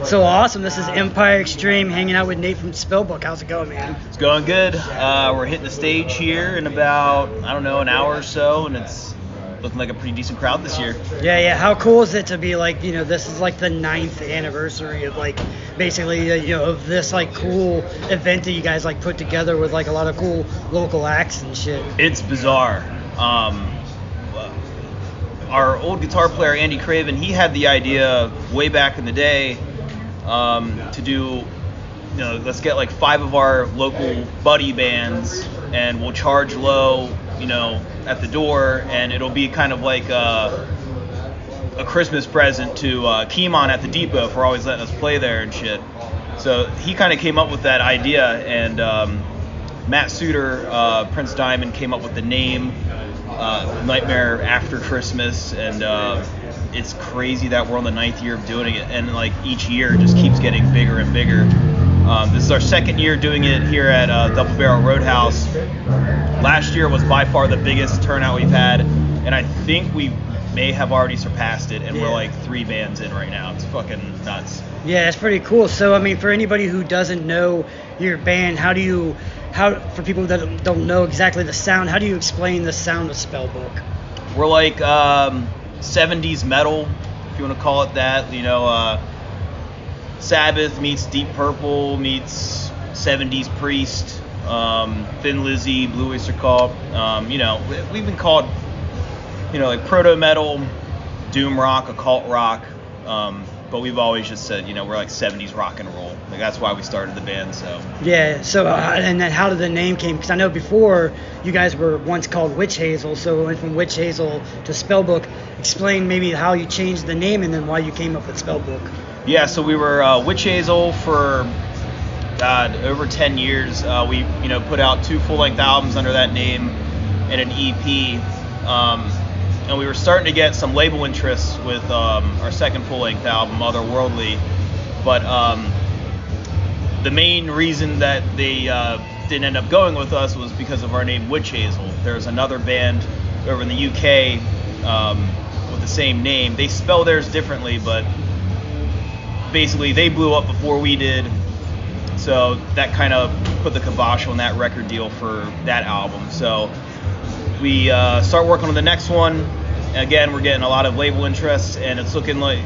So awesome. This is Empire Extreme hanging out with Nate from Spellbook. How's it going, man? It's going good. We're hitting the stage here in about, an hour or so, and it's looking like a pretty decent crowd this year. Yeah. How cool is it to be like, this is like the 9th anniversary of like basically, of this like cool event that you guys like put together with like a lot of cool local acts and shit. It's bizarre. Our old guitar player, Andy Craven, he had the idea way back in the day to do, let's get like 5 of our local buddy bands and we'll charge low, at the door, and it'll be kind of like a Christmas present to Keemon at the Depot for always letting us play there and shit. So he kind of came up with that idea, and Matt Suter, Prince Diamond, came up with the name Nightmare After Christmas, and it's crazy that we're on the 9th year of doing it, and like each year just keeps getting bigger and bigger. This is our 2nd year doing it here at Double Barrel Roadhouse. Last year was by far the biggest turnout we've had, and I think we may have already surpassed it, and we're like 3 bands in right now. It's fucking nuts. Yeah, it's pretty cool. So, I mean, for anybody who doesn't know your band, for people that don't know exactly the sound, how do you explain the sound of Spellbook? We're like 70s metal, if you want to call it that. Sabbath meets Deep Purple meets 70s Priest, Thin Lizzy, Blue Oyster Cult. We've been called, like proto metal, doom rock, occult rock. But we've always just said, we're like 70s rock and roll. Like that's why we started the band. So yeah. So and then how did the name came? Because I know before you guys were once called Witch Hazel. So it went from Witch Hazel to Spellbook. Explain maybe how you changed the name and then why you came up with Spellbook. Yeah. So we were Witch Hazel for over 10 years. We put out 2 full-length albums under that name and an EP. And we were starting to get some label interest with our 2nd full-length album, Otherworldly. But the main reason that they didn't end up going with us was because of our name, Witch Hazel. There's another band over in the UK with the same name. They spell theirs differently, but basically they blew up before we did. So that kind of put the kibosh on that record deal for that album. So we start working on the next one. Again, we're getting a lot of label interest, and it's looking like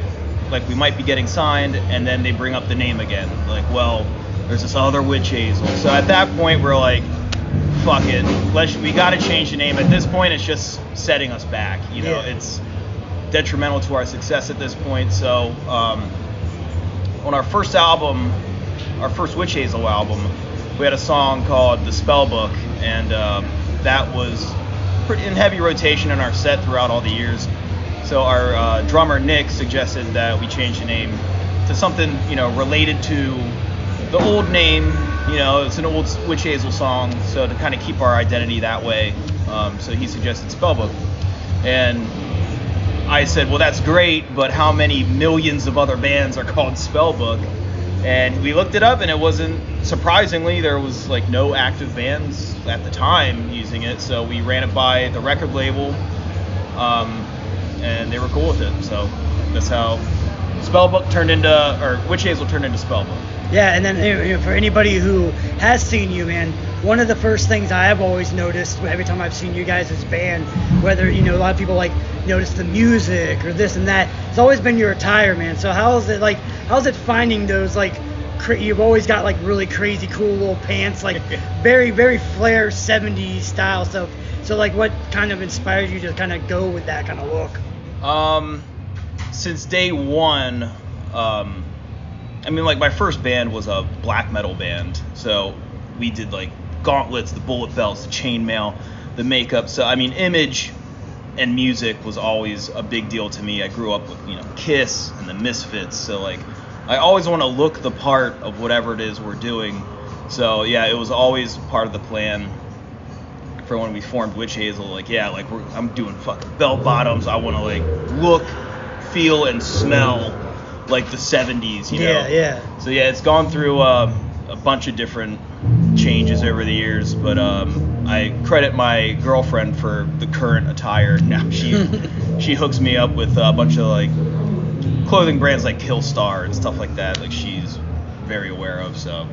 we might be getting signed, and then they bring up the name again. Like, well, there's this other Witch Hazel. So at that point, we're like, fuck it. We got to change the name. At this point, it's just setting us back. It's detrimental to our success at this point. So on our first album, our first Witch Hazel album, we had a song called The Spellbook, and that was pretty in heavy rotation in our set throughout all the years. So our drummer Nick suggested that we change the name to something related to the old name. It's an old Witch Hazel song, so to kind of keep our identity that way. So he suggested Spellbook, and I said, well, that's great, but how many millions of other bands are called Spellbook? And we looked it up, and it wasn't, surprisingly, there was like no active bands at the time using it. So we ran it by the record label, and they were cool with it. So that's how Witch Hazel turned into Spellbook. Yeah, and then for anybody who has seen you, man, one of the first things I have always noticed every time I've seen you guys as a band, whether, a lot of people like notice the music or this and that, it's always been your attire, man. So how's it finding those, like, you've always got like really crazy cool little pants, like very, very flare 70s style stuff. So like what kind of inspired you to kind of go with that kind of look? Since day one, my first band was a black metal band. So we did like gauntlets, the bullet belts, the chainmail, the makeup. So image and music was always a big deal to me. I grew up with Kiss and the Misfits, so like I always want to look the part of whatever it is we're doing. So yeah, it was always part of the plan for when we formed Witch Hazel. I'm doing fucking bell bottoms. I want to like look, feel, and smell like the 70s, Yeah. So yeah, it's gone through a bunch of different changes over the years, but I credit my girlfriend for the current attire. Now she hooks me up with a bunch of like clothing brands like Killstar and stuff like that, like she's very aware of. So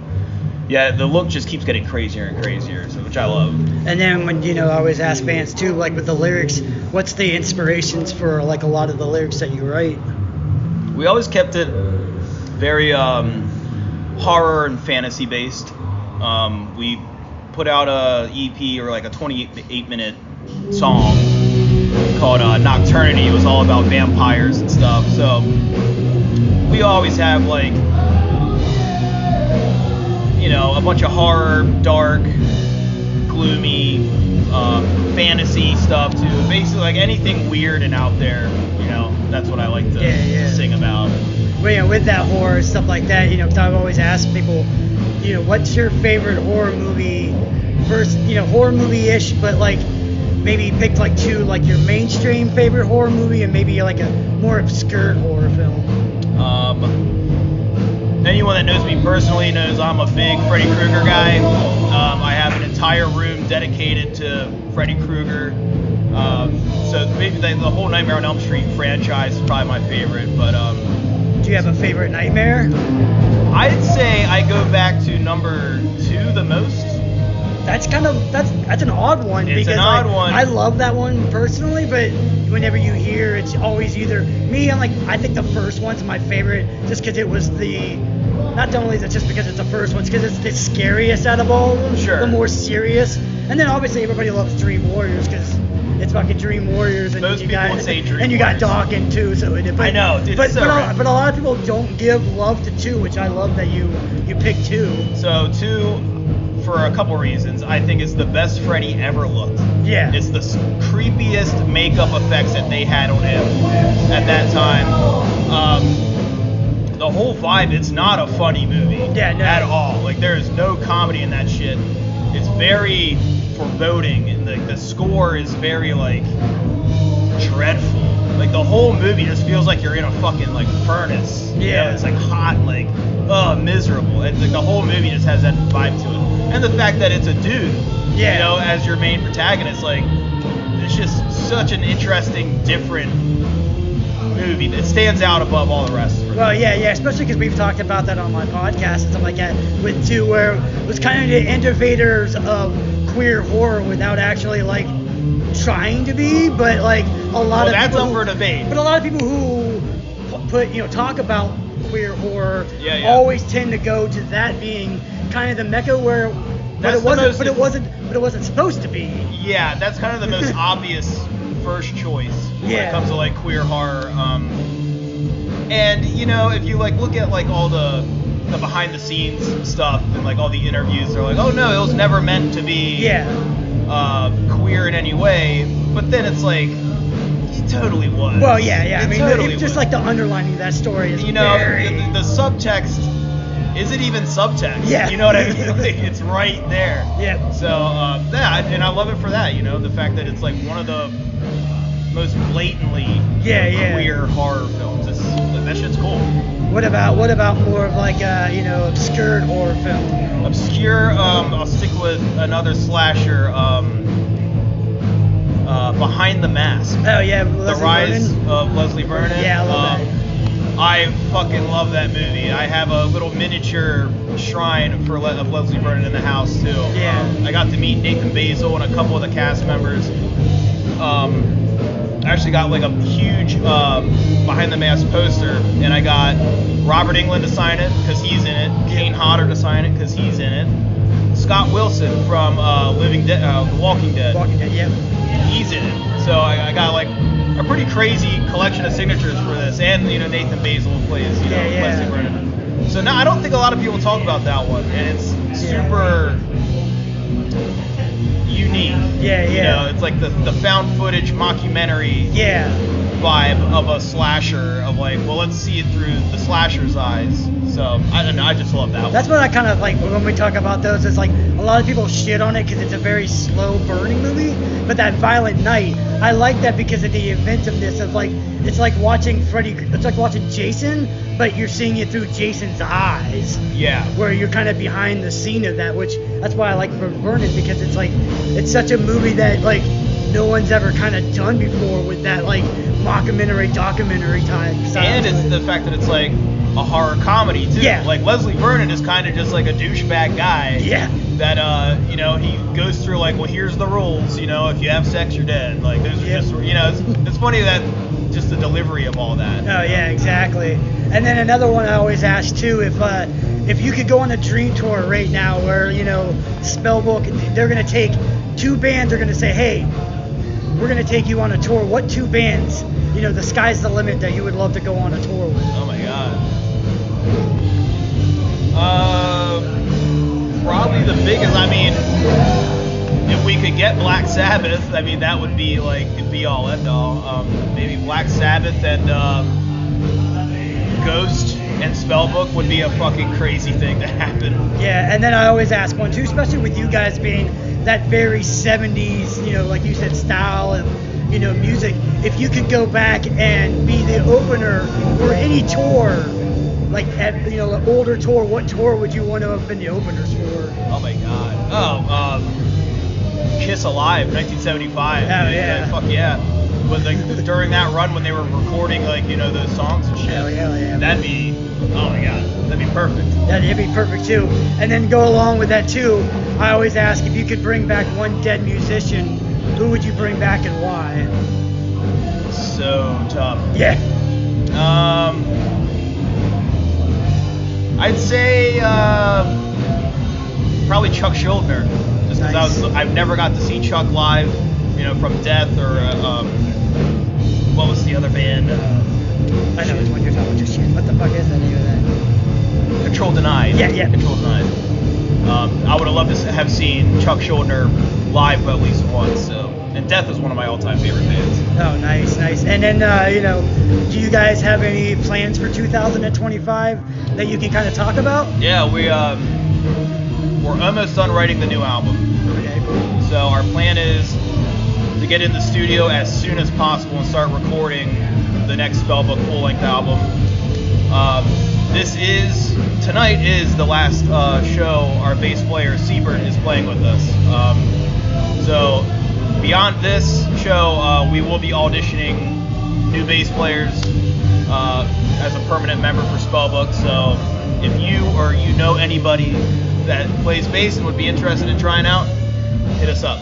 yeah, the look just keeps getting crazier and crazier, so which I love. And then when I always ask bands too, like with the lyrics, what's the inspirations for like a lot of the lyrics that you write? We always kept it very horror and fantasy based. We put out a EP or like a 28-minute song called Nocturnity. It was all about vampires and stuff. So we always have like, a bunch of horror, dark, gloomy, fantasy stuff too. Basically like anything weird and out there, that's what I like to sing about. Well, with that horror stuff like that, because I've always asked people, what's your favorite horror movie? First, horror movie-ish, but like maybe pick like two, like your mainstream favorite horror movie and maybe like a more obscure horror film. Anyone that knows me personally knows I'm a big Freddy Krueger guy. I have an entire room dedicated to Freddy Krueger. So maybe the whole Nightmare on Elm Street franchise is probably my favorite. But do you have a favorite nightmare? I'd say I go back to number 2 the most. That's an odd one. It's because an odd one. I love that one personally, but whenever you hear, it's always either me. I think the first one's my favorite, just because it was not only is it just because it's the first one, it's because it's the scariest out of all of them. Sure. The more serious, and then obviously everybody loves Dream Warriors because it's fucking Dream Warriors, and Most people would say Dream and you got Warriors. Dawkins too. So I know, dude, but so rad. but a lot of people don't give love to 2, which I love that you picked 2. So 2, for a couple reasons, I think it's the best Freddy ever looked. Yeah. It's the creepiest makeup effects that they had on him at that time. The whole vibe, it's not a funny movie at all. Like, there is no comedy in that shit. It's very foreboding, and the score is very, like, dreadful. Like, the whole movie just feels like you're in a fucking, like, furnace. Yeah. It's, like, hot and, like, miserable. And, like, the whole movie just has that vibe to it. And the fact that it's a dude, as your main protagonist, like, it's just such an interesting, different movie that stands out above all the rest. Well, yeah, especially because we've talked about that on my podcast and stuff like that with 2, where it was kind of the innovators of queer horror without actually like trying to be, but like a lot of that's people up for debate. But a lot of people who talk about queer horror always tend to go to that being kind of the mecca where, but it wasn't supposed to be. Yeah, that's kind of the most obvious first choice when it comes to like queer horror. And if you like look at like all the behind the scenes stuff and like all the interviews, they're like, oh no, it was never meant to be queer in any way. But then it's like, it totally was. Well, yeah. Totally just like the underlining of that story is the subtext. Is it even subtext? Yeah. You know what I mean? Like, it's right there. Yeah. So and I love it for that. The fact that it's like one of the most blatantly queer horror films. That shit's cool. What about more of like obscure horror film? Obscure. I'll stick with another slasher. Behind the Mask. Oh yeah, The Rise of Leslie Vernon. Yeah, I love that. I fucking love that movie. I have a little miniature shrine of Leslie Vernon in the house too. Yeah. I got to meet Nathan Basil and a couple of the cast members. I actually got like a huge Behind the Mask poster, and I got Robert Englund to sign it because he's in it. Kane Hodder to sign it because he's in it. Scott Wilson from Walking Dead. Walking Dead, yeah. He's in it. So I got like a pretty crazy collection of signatures for this, and Nathan Basil plays Leslie Vernon. So now I don't think a lot of people talk about that one, and it's super unique. It's like the found footage mockumentary vibe of a slasher, of like, well, let's see it through the slasher's eyes. So I don't know, I just love that one. That's what I kind of like when we talk about those. It's like a lot of people shit on it because it's a very slow burning movie, but that Violent Night, I like that because of the inventiveness of like, it's like watching Jason, but you're seeing it through Jason's eyes. Yeah. Where you're kind of behind the scene of that, which that's why I like Vernon, because it's like, it's such a movie that like no one's ever kind of done before with that like mockumentary documentary type style. And it's the fact that it's like a horror comedy too. Yeah. Like Leslie Vernon is kind of just like a douchebag guy. Yeah. That you know, he goes through like, well, here's the rules. You know, if you have sex, you're dead. Like those are just, you know, it's funny that just the delivery of all that. Oh yeah, exactly. And then another one I always ask too, if you could go on a dream tour right now, where you know Spellbook, they're gonna take two bands, they're gonna say, hey, we're gonna take you on a tour. What two bands? You know, the sky's the limit that you would love to go on a tour with. Oh my god. Probably the biggest. I mean, if we could get Black Sabbath, I mean that would be like be all end all. Maybe Black Sabbath and Ghost and Spellbook would be a fucking crazy thing to happen. Yeah, and then I always ask one too, especially with you guys being that very 70s, you know, like you said, style and, you know, music. If you could go back and be the opener for any tour, like at, you know, an older tour, what tour would you want to have been the openers for? Oh my god. Kiss Alive, 1975. Oh yeah. Fuck yeah. When during that run when they were recording like, you know, those songs and shit. Hell yeah. That'd be, oh my god, that'd be perfect. That'd be perfect too. And then go along with that too, I always ask if you could bring back one dead musician, who would you bring back and why? So tough. Yeah. I'd say probably Chuck Schuldiner, just because Nice. I've never got to see Chuck live, you know, from Death or what was the other band? I know which one you're talking about. Just shit. What the fuck is the name of that? Control Denied. Yeah. Control Denied. I would have loved to have seen Chuck Schuldiner live at least once. So, and Death is one of my all-time favorite bands. Oh, nice. And then, you know, do you guys have any plans for 2025 that you can kind of talk about? Yeah, we're almost done writing the new album. Okay, cool. So our plan is to get in the studio as soon as possible and start recording the next Spellbook full-length album. Tonight is the last show our bass player Siebert is playing with us. So beyond this show, we will be auditioning new bass players as a permanent member for Spellbook. So if you or you know anybody that plays bass and would be interested in trying out, hit us up.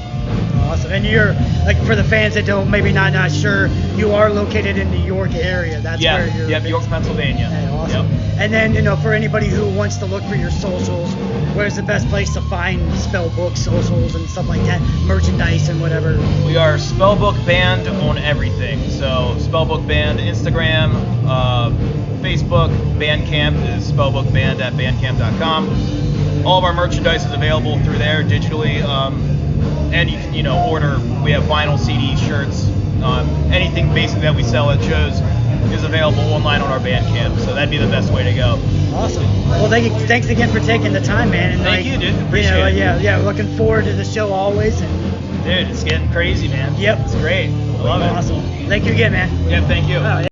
Awesome. And you're, like, for the fans that don't, maybe not sure, you are located in the York area. That's where you're. Yeah, York, Pennsylvania. Okay, awesome. Yep. And then, you know, for anybody who wants to look for your socials, where's the best place to find Spellbook socials and stuff like that, merchandise and whatever? We are Spellbook Band on everything. So Spellbook Band, Instagram, Facebook, Bandcamp is spellbookband at bandcamp.com. All of our merchandise is available through there digitally. And you can, you know, order. We have vinyl, CDs, shirts, anything basically that we sell at shows is available online on our Bandcamp. So that'd be the best way to go. Awesome. Well, thanks again for taking the time, man. And Thank you, dude. Appreciate it. Yeah. Looking forward to the show always. And Dude, it's getting crazy, man. Yep. It's great. I love it. awesome. Thank you again, man. Yeah, thank you. Oh, yeah.